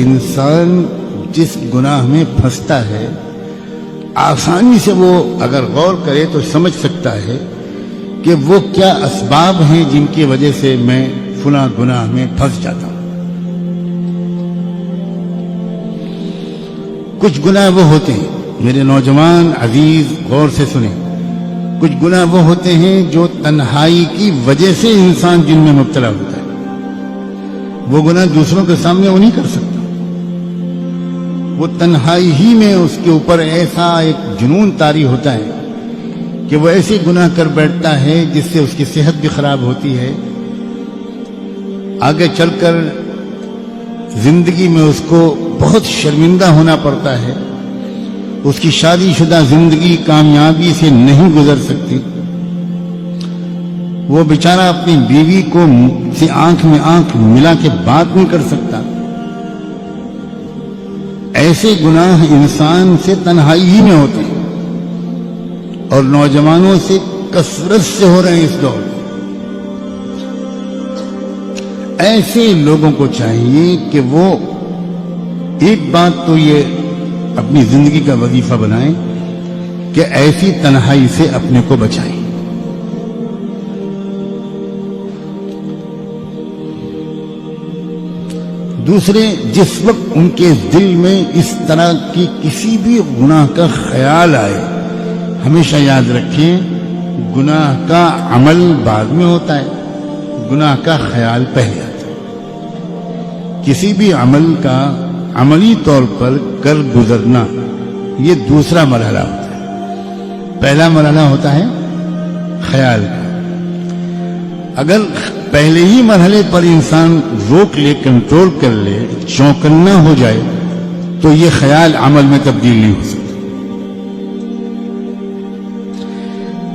انسان جس گناہ میں پھنستا ہے آسانی سے وہ اگر غور کرے تو سمجھ سکتا ہے کہ وہ کیا اسباب ہیں جن کی وجہ سے میں فلاں گناہ میں پھنس جاتا ہوں۔ کچھ گناہ وہ ہوتے ہیں، میرے نوجوان عزیز غور سے سنیں، کچھ گناہ وہ ہوتے ہیں جو تنہائی کی وجہ سے انسان جن میں مبتلا ہوتا ہے۔ وہ گناہ دوسروں کے سامنے وہ نہیں کر سکتا، وہ تنہائی ہی میں اس کے اوپر ایسا ایک جنون طاری ہوتا ہے کہ وہ ایسے گناہ کر بیٹھتا ہے جس سے اس کی صحت بھی خراب ہوتی ہے، آگے چل کر زندگی میں اس کو بہت شرمندہ ہونا پڑتا ہے، اس کی شادی شدہ زندگی کامیابی سے نہیں گزر سکتی، وہ بیچارہ اپنی بیوی کو سے آنکھ میں آنکھ ملا کے بات نہیں کر سکتا۔ ایسے گناہ انسان سے تنہائی ہی میں ہوتے ہیں اور نوجوانوں سے کثرت سے ہو رہے ہیں اس دور۔ ایسے لوگوں کو چاہیے کہ وہ ایک بات تو یہ اپنی زندگی کا وظیفہ بنائیں کہ ایسی تنہائی سے اپنے کو بچائیں۔ دوسرے، جس وقت ان کے دل میں اس طرح کی کسی بھی گناہ کا خیال آئے، ہمیشہ یاد رکھیں گناہ کا عمل بعد میں ہوتا ہے، گناہ کا خیال پہلے آتا ہے۔ کسی بھی عمل کا عملی طور پر کر گزرنا یہ دوسرا مرحلہ ہوتا ہے، پہلا مرحلہ ہوتا ہے خیال کا۔ اگر پہلے ہی مرحلے پر انسان روک لے، کنٹرول کر لے، چوکنا ہو جائے تو یہ خیال عمل میں تبدیل نہیں ہو سکتا۔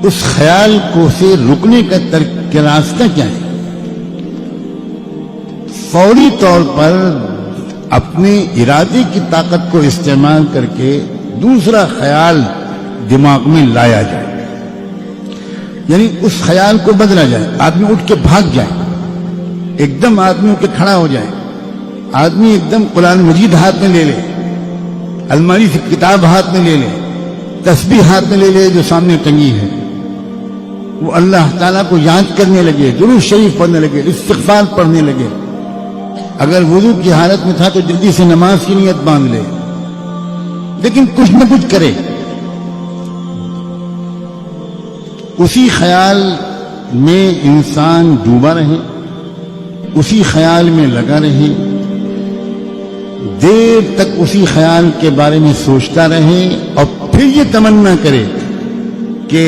اس خیال کو سے رکنے کا راستہ کیا ہے؟ فوری طور پر اپنے ارادے کی طاقت کو استعمال کر کے دوسرا خیال دماغ میں لایا جائے، یعنی اس خیال کو بدلا جائے۔ آدمی اٹھ کے بھاگ جائے، ایک دم آدمی اٹھ کے کھڑا ہو جائے، آدمی ایک دم قرآن مجید ہاتھ میں لے لے، الماری سے کتاب ہاتھ میں لے لے، تسبیح ہاتھ میں لے لے جو سامنے ٹنگی ہے، وہ اللہ تعالیٰ کو یاد کرنے لگے، درود شریف پڑھنے لگے، استغفار پڑھنے لگے۔ اگر وضو کی حالت میں تھا تو جلدی سے نماز کی نیت باندھ لے، لیکن کچھ نہ کچھ کرے۔ اسی خیال میں انسان ڈوبا رہے، اسی خیال میں لگا رہے، دیر تک اسی خیال کے بارے میں سوچتا رہے اور پھر یہ تمنا کرے کہ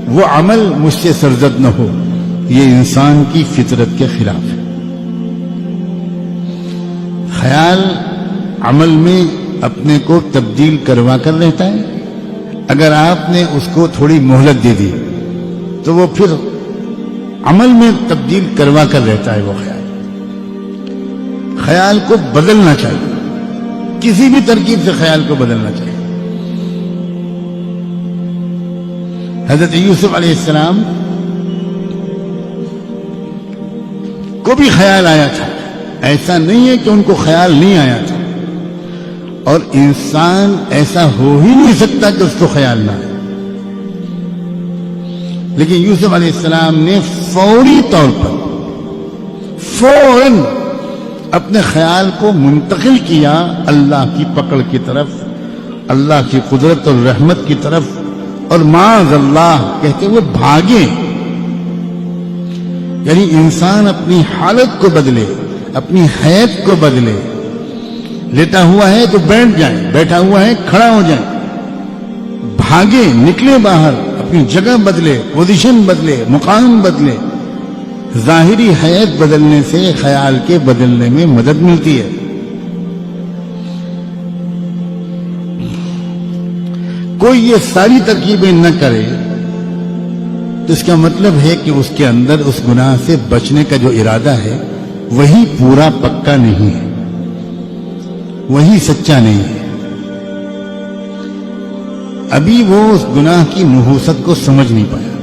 وہ عمل مجھ سے سرزد نہ ہو، یہ انسان کی فطرت کے خلاف ہے۔ خیال عمل میں اپنے کو تبدیل کروا کر رہتا ہے، اگر آپ نے اس کو تھوڑی مہلت دے دی تو وہ پھر عمل میں تبدیل کروا کر رہتا ہے۔ وہ خیال کو بدلنا چاہیے، کسی بھی ترکیب سے خیال کو بدلنا چاہیے۔ حضرت یوسف علیہ السلام کو بھی خیال آیا تھا، ایسا نہیں ہے کہ ان کو خیال نہیں آیا تھا، اور انسان ایسا ہو ہی نہیں سکتا کہ اس کو خیال نہ آئے، لیکن یوسف علیہ السلام نے فوری طور پر فوراً اپنے خیال کو منتقل کیا اللہ کی پکڑ کی طرف، اللہ کی قدرت اور رحمت کی طرف، اور معاذ اللہ کہتے ہوئے بھاگے۔ یعنی انسان اپنی حالت کو بدلے، اپنی حیت کو بدلے، لیٹا ہوا ہے تو بیٹھ جائیں، بیٹھا ہوا ہے کھڑا ہو جائیں، بھاگے، نکلے باہر، اپنی جگہ بدلے، پوزیشن بدلے، مقام بدلے۔ ظاہری حیت بدلنے سے خیال کے بدلنے میں مدد ملتی ہے۔ کوئی یہ ساری ترکیبیں نہ کرے تو اس کا مطلب ہے کہ اس کے اندر اس گناہ سے بچنے کا جو ارادہ ہے وہی پورا پکا نہیں ہے، وہی سچا نہیں ہے۔ ابھی وہ اس گناہ کی نحوست کو سمجھ نہیں پایا،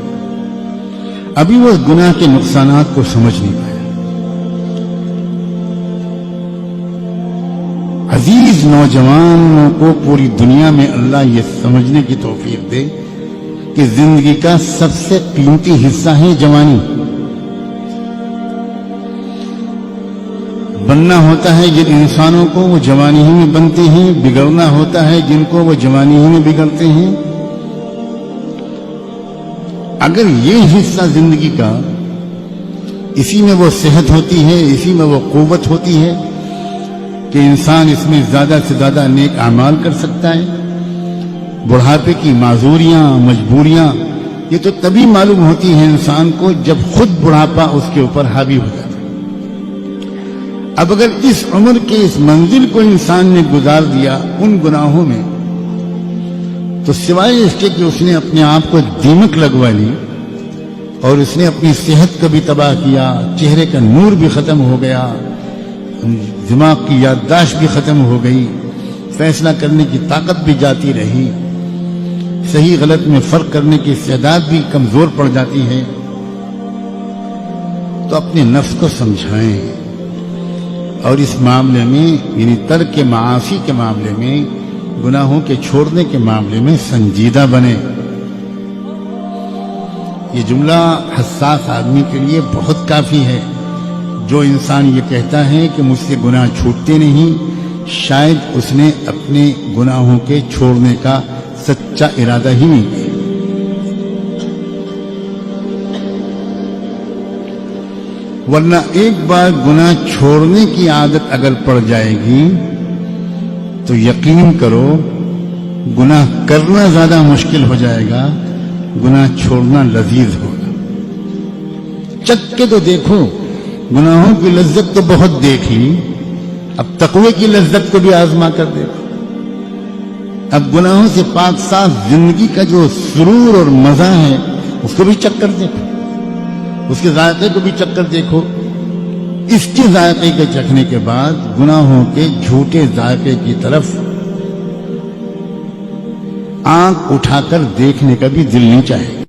ابھی وہ اس گناہ کے نقصانات کو سمجھ نہیں پایا۔ عزیز نوجوانوں کو پوری دنیا میں اللہ یہ سمجھنے کی توفیق دے کہ زندگی کا سب سے قیمتی حصہ ہے جوانی. بننا ہوتا ہے جن انسانوں کو وہ جوانی ہی میں بنتے ہیں، بگڑنا ہوتا ہے جن کو وہ جوانی ہی میں بگڑتے ہیں. اگر یہ حصہ زندگی کا، اسی میں وہ صحت ہوتی ہے، اسی میں وہ قوت ہوتی ہے کہ انسان اس میں زیادہ سے زیادہ نیک اعمال کر سکتا ہے. بڑھاپے کی معذوریاں، مجبوریاں یہ تو تبھی معلوم ہوتی ہیں انسان کو جب خود بڑھاپا اس کے اوپر حاوی ہو جاتا ہے. اب اگر اس عمر کے اس منزل کو انسان نے گزار دیا ان گناہوں میں، تو سوائے اس کے کہ اس نے اپنے آپ کو دیمک لگوا لی اور اس نے اپنی صحت کو بھی تباہ کیا، چہرے کا نور بھی ختم ہو گیا، دماغ کی یادداشت بھی ختم ہو گئی، فیصلہ کرنے کی طاقت بھی جاتی رہی، صحیح غلط میں فرق کرنے کی استعداد بھی کمزور پڑ جاتی ہے. تو اپنے نفس کو سمجھائیں اور اس معاملے میں یعنی ترک معاصی کے معاملے میں، گناہوں کے چھوڑنے کے معاملے میں سنجیدہ بنے. یہ جملہ حساس آدمی کے لیے بہت کافی ہے. جو انسان یہ کہتا ہے کہ مجھ سے گناہ چھوٹتے نہیں، شاید اس نے اپنے گناہوں کے چھوڑنے کا سچا ارادہ ہی نہیں کیا. ورنہ ایک بار گناہ چھوڑنے کی عادت اگر پڑ جائے گی تو یقین کرو گناہ کرنا زیادہ مشکل ہو جائے گا، گناہ چھوڑنا لذیذ ہوگا. چکھ کے تو دیکھو، گناہوں کی لذت تو بہت دیکھ لی، اب تقوی کی لذت کو بھی آزما کر دیکھو. اب گناہوں سے پاک صاف زندگی کا جو سرور اور مزہ ہے اس کو بھی چکھ کر دیکھو، اس کے ذائقے کو بھی چکھ کر دیکھو. اس کے ذائقے کے چکھنے کے بعد گناہوں کے جھوٹے ذائقے کی طرف آنکھ اٹھا کر دیکھنے کا بھی دل نہیں چاہے.